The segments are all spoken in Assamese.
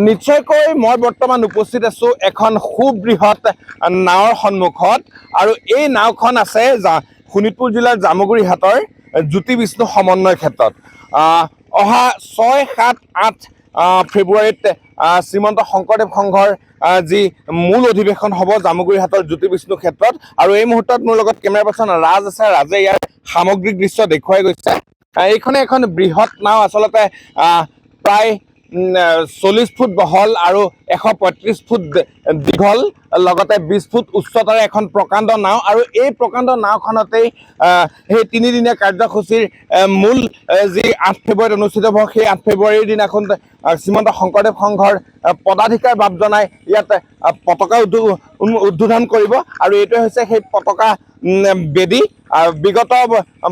নিশ্চয়কৈ মই বৰ্তমান উপস্থিত আছোঁ এখন সুবৃহৎ নাৱৰ সন্মুখত আৰু এই নাওখন আছে শোণিতপুৰ জিলাৰ জামুগুৰি হাটৰ জ্যোতি বিষ্ণু সমন্বয় ক্ষেত্ৰত। অহা 6, 7, 8 ফেব্ৰুৱাৰীত শ্ৰীমন্ত শংকৰদেৱ সংঘৰ যি মূল অধিৱেশন হ'ব জামুগুৰি হাটৰ জ্যোতি বিষ্ণু ক্ষেত্ৰত। আৰু এই মুহূৰ্তত মোৰ লগত কেমেৰা পাৰ্চন ৰাজ আছে। ৰাজে ইয়াৰ সামগ্ৰিক দৃশ্য দেখুৱাই গৈছে। এইখনে এখন বৃহৎ নাও, আচলতে প্ৰায় 40 ফুট বহল আৰু 135 ফুট দীঘল, লগতে 20 ফুট উচ্চতাৰে এখন প্ৰকাণ্ড নাও। আৰু এই প্ৰকাণ্ড নাওখনতেই সেই 3দিনীয়া কাৰ্যসূচীৰ মূল যি 8 ফেব্ৰুৱাৰীত অনুষ্ঠিত হ'ব, সেই 8 ফেব্ৰুৱাৰীৰ দিনাখন শ্ৰীমন্ত শংকৰদেৱ সংঘৰ পদাধিকাৰ বাব জনাই ইয়াত পতাকা উদ্বোধন কৰিব। আৰু এইটোৱে হৈছে সেই পতাকা বেদী। বিগত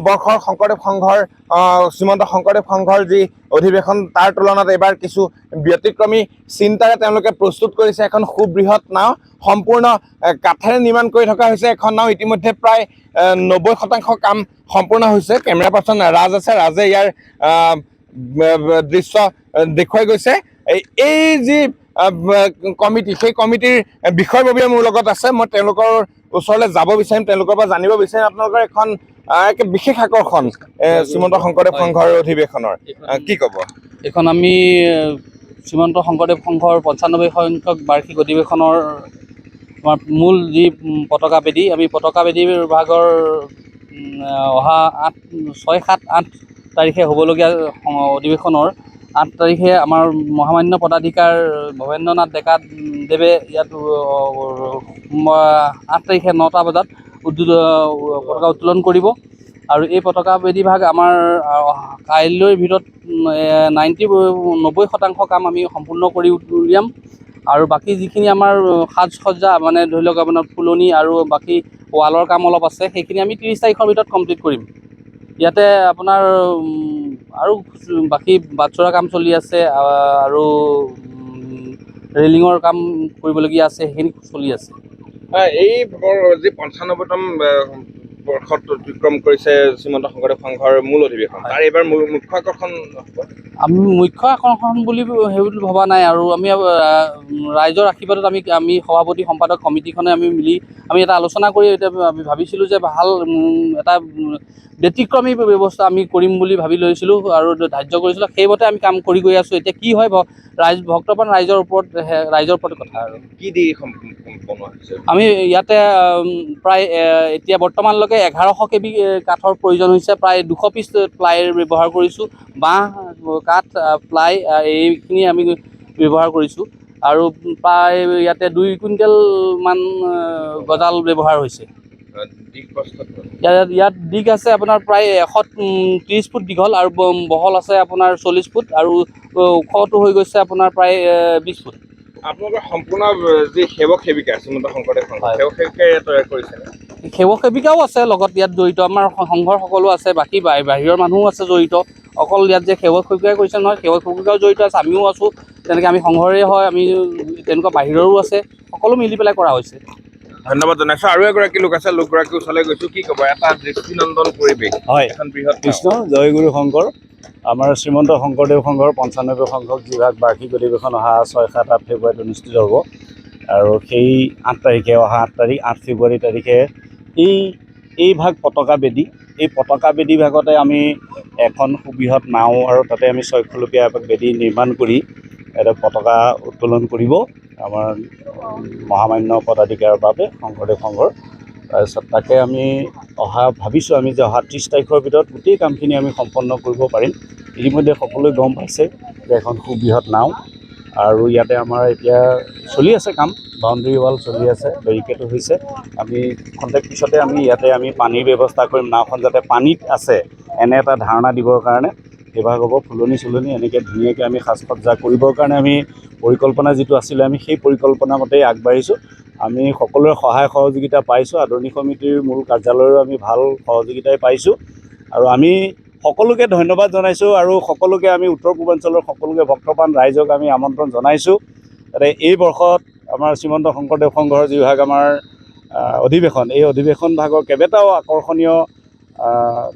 বৰ্ষৰ শংকৰদেৱ সংঘৰ শ্ৰীমন্ত শংকৰদেৱ সংঘৰ যি অধিৱেশন, তাৰ তুলনাত এইবাৰ কিছু ব্যতিক্ৰমী চিন্তাৰে তেওঁলোকে প্ৰস্তুত কৰিছে এখন সুবৃহৎ নাও। সম্পূৰ্ণ কাঠেৰে নিৰ্মাণ কৰি থকা হৈছে এখন নাও। ইতিমধ্যে প্ৰায় 90% কাম সম্পূৰ্ণ হৈছে। কেমেৰা পাৰ্চন ৰাজ আছে। ৰাজে ইয়াৰ দৃশ্য দেখুৱাই গৈছে। এই যি কমিটি, সেই কমিটিৰ বিষয়ববীয়া মোৰ লগত আছে। মই তেওঁলোকৰ ওচৰলৈ যাব বিচাৰিম, তেওঁলোকৰ পৰা জানিব বিচাৰিম আপোনালোকৰ এখন বিশেষ আকৰ্ষণ শ্ৰীমন্ত শংকৰদেৱ সংঘৰ অধিৱেশনৰ কি ক'ব? এখন আমি শ্ৰীমন্ত শংকৰদেৱ সংঘৰ 95 সংখ্যক বাৰ্ষিক অধিৱেশনৰ আমাৰ মূল যি পতাকা বেদী, আমি পতাকা বেদী বিভাগৰ অহা 6, 7, 8 তাৰিখে হ'বলগীয়া অধিৱেশনৰ 8 তাৰিখে আমাৰ মহামান্য পদাধিকাৰ ভৱেন্দ্ৰনাথ ডেকা দেৱে ইয়াত 8 তাৰিখে 9টা বজাত পতাকা উত্তোলন কৰিব। আৰু এই পতাকা বেদী ভাগ আমাৰ কাইলৈৰ ভিতৰত 90% কাম আমি সম্পূৰ্ণ কৰি উলিয়াম। আৰু বাকী যিখিনি আমাৰ সাজ সজ্জা, মানে ধৰি লওক আপোনাৰ ফুলনি আৰু বাকী ৱালৰ কাম অলপ আছে, সেইখিনি আমি 30 তাৰিখৰ ভিতৰত কমপ্লিট কৰিম। ইয়াতে আপোনাৰ আৰু বাকী বাটচৰা কাম চলি আছে আৰু ৰেলিঙৰ কাম কৰিবলগীয়া আছে, সেইখিনি চলি আছে। এই যি 95তম বৰ্ষত অতিক্ৰম কৰিছে শ্ৰীমন্ত শংকৰদেৱ সংঘৰ মূল অধিৱেশন, তাৰ এইবাৰ মুখ্য আকৰ্ষণ আমি মুখ্য আকৰ্ষণ বুলি সেইবুলি ভবা নাই। আৰু আমি ৰাইজৰ আশীৰ্বাদত আমি সভাপতি সম্পাদক কমিটিখনে আমি মিলি আমি এটা আলোচনা কৰি এতিয়া আমি ভাবিছিলোঁ যে ভাল এটা ব্যতিক্ৰমী ব্যৱস্থা আমি কৰিম বুলি ভাবি লৈছিলোঁ আৰু ধাৰ্য কৰিছিলোঁ। সেইমতে আমি কাম কৰি গৈ আছোঁ। এতিয়া কি হয় ভক্তপ্ৰাণ ৰাইজৰ ওপৰত কথা। আৰু কি দি বনোৱা হৈছে? আমি ইয়াতে প্ৰায় এতিয়া বৰ্তমানলৈকে 1100 কেবি কাঠৰ প্ৰয়োজন হৈছে। প্ৰায় 200 পিচ প্লাইৰ ব্যৱহাৰ কৰিছোঁ। বাঁহ, কাঠ, প্লাই এইখিনি আমি ব্যৱহাৰ কৰিছোঁ। আৰু প্ৰায় ইয়াতে 2 কুইণ্টেল মান গজাল ব্যৱহাৰ হৈছে। ইয়াত দিগ আছে আপোনাৰ প্ৰায় 130 ফুট দীঘল আৰু বহল আছে আপোনাৰ 40 ফুট আৰু ওখটো হৈ গৈছে আপোনাৰ প্ৰায় 20 ফুট। আপোনালোকৰ সম্পূৰ্ণ যি সেৱক সেৱিকা শ্ৰীমন্ত শংকৰদেৱ সংঘ সেৱক সেৱিকাই তৈয়াৰ কৰিছে। সেৱক সেৱিকাও আছে লগত ইয়াত জড়িত, আমাৰ সংঘৰ সকলো আছে, বাকী বাহিৰৰ মানুহো আছে জড়িত। অকল ইয়াত যে সেৱক সেৱিকাই কৰিছে নহয়, সেৱক সেৱিকাও জড়িত আছে, আমিও আছোঁ। তেনেকৈ আমি সংঘৰে হয়, আমি তেনেকুৱা বাহিৰৰো আছে, সকলো মিলি পেলাই কৰা হৈছে। ধন্যবাদ জনাইছোঁ। আৰু এগৰাকী লোক আছে, লোকগৰাকীৰ ওচৰলৈ গৈছোঁ। কি ক'ব? এটা দৃষ্টিনন্দন পৰিৱেশ। হয়, এখন বৃহৎ কৃষ্ণ জয়গুৰু শংকৰ। আমাৰ শ্ৰীমন্ত শংকৰদেৱ সংঘৰ 95 সংখ্যক যিভাগ বাৰ্ষিক অধিৱেশন অহা 6, 7, 8 ফেব্ৰুৱাৰীত অনুষ্ঠিত হ'ব। আৰু সেই 8 তাৰিখে, অহা 8 ফেব্ৰুৱাৰী তাৰিখে এই ভাগ পতাকা বেদী, এই পতাকা বেদী ভাগতে আমি এখন সুবৃহৎ নাও আৰু তাতে আমি 6 খলপীয়া বেদী নিৰ্মাণ কৰি এটা পতাকা উত্তোলন কৰিব আমাৰ মহামান্য পদাধিকাৰৰ বাবে শংকৰদেৱ সংঘৰ। তাৰপিছত তাকে আমি ভাবিছোঁ আমি যে অহা 30 তাৰিখৰ ভিতৰত গোটেই কামখিনি আমি সম্পন্ন কৰিব পাৰিম। ইতিমধ্যে সকলোৱে গম পাইছে যে এখন সুবৃহৎ নাও। আৰু ইয়াতে আমাৰ এতিয়া চলি আছে কাম, বাউণ্ডেৰী ৱাল চলি আছে, বেৰিকেডো হৈছে। আমি খন্তেক পিছতে ইয়াতে পানীৰ ব্যৱস্থা কৰিম। নাওখন যাতে পানীত আছে এনে এটা ধাৰণা দিবৰ কাৰণে বিভাগ হ'ব। ফুলনি এনেকৈ ধুনীয়াকৈ আমি সাজ সজ্জা কৰিবৰ কাৰণে আমি পৰিকল্পনা যিটো আছিলে, আমি সেই পৰিকল্পনা মতেই আগবাঢ়িছোঁ। আমি সকলোৰে সহায় সহযোগিতা পাইছোঁ। আদৰণি সমিতিৰ মূল কাৰ্যালয়ৰো আমি ভাল সহযোগিতাই পাইছোঁ। আৰু আমি সকলোকে ধন্যবাদ জনাইছোঁ আৰু সকলোকে আমি উত্তৰ পূৰ্বাঞ্চলৰ সকলোকে ভক্তপ্ৰাণ ৰাইজক আমি আমন্ত্ৰণ জনাইছোঁ যাতে এই বৰ্ষত আমাৰ শ্ৰীমন্ত শংকৰদেৱ সংঘৰ যিভাগ আমাৰ অধিৱেশন, এই অধিৱেশন ভাগৰ কেইবাটাও আকৰ্ষণীয়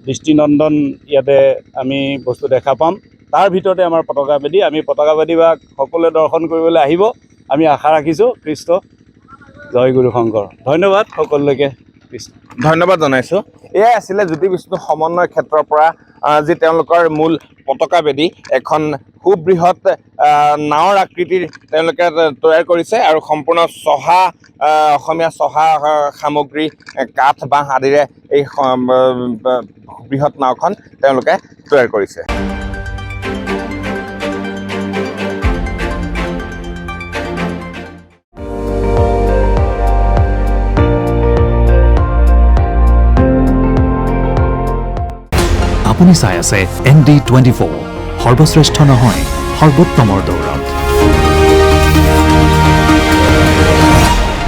দৃষ্টিনন্দন ইয়াতে আমি বস্তু দেখা পাম। তাৰ ভিতৰতে আমাৰ পতাকাবাদী। আমি পতাকাবাদীবাক সকলোৱে দৰ্শন কৰিবলৈ আহিব আমি আশা ৰাখিছোঁ। কৃষ্ণ জয় গুৰু শংকৰ। ধন্যবাদ সকলোকে। কৃষ্ণ। ধন্যবাদ জনাইছোঁ। এয়াই আছিলে জ্যোতি বিষ্ণু সমন্বয় ক্ষেত্ৰৰ পৰা যি তেওঁলোকৰ মূল পতাকাবেদী এখন সুবৃহৎ নাৱৰ আকৃতিৰ তেওঁলোকে তৈয়াৰ কৰিছে আৰু সম্পূৰ্ণ চহা অসমীয়া চহা সামগ্ৰী কাঠ বাঁহ আদিৰে এই বৃহৎ নাওখন তেওঁলোকে তৈয়াৰ কৰিছে। আপুনি চাই আছে ND24, সৰ্বশ্ৰেষ্ঠ নহয় সৰ্বোত্তমৰ দৌৰত।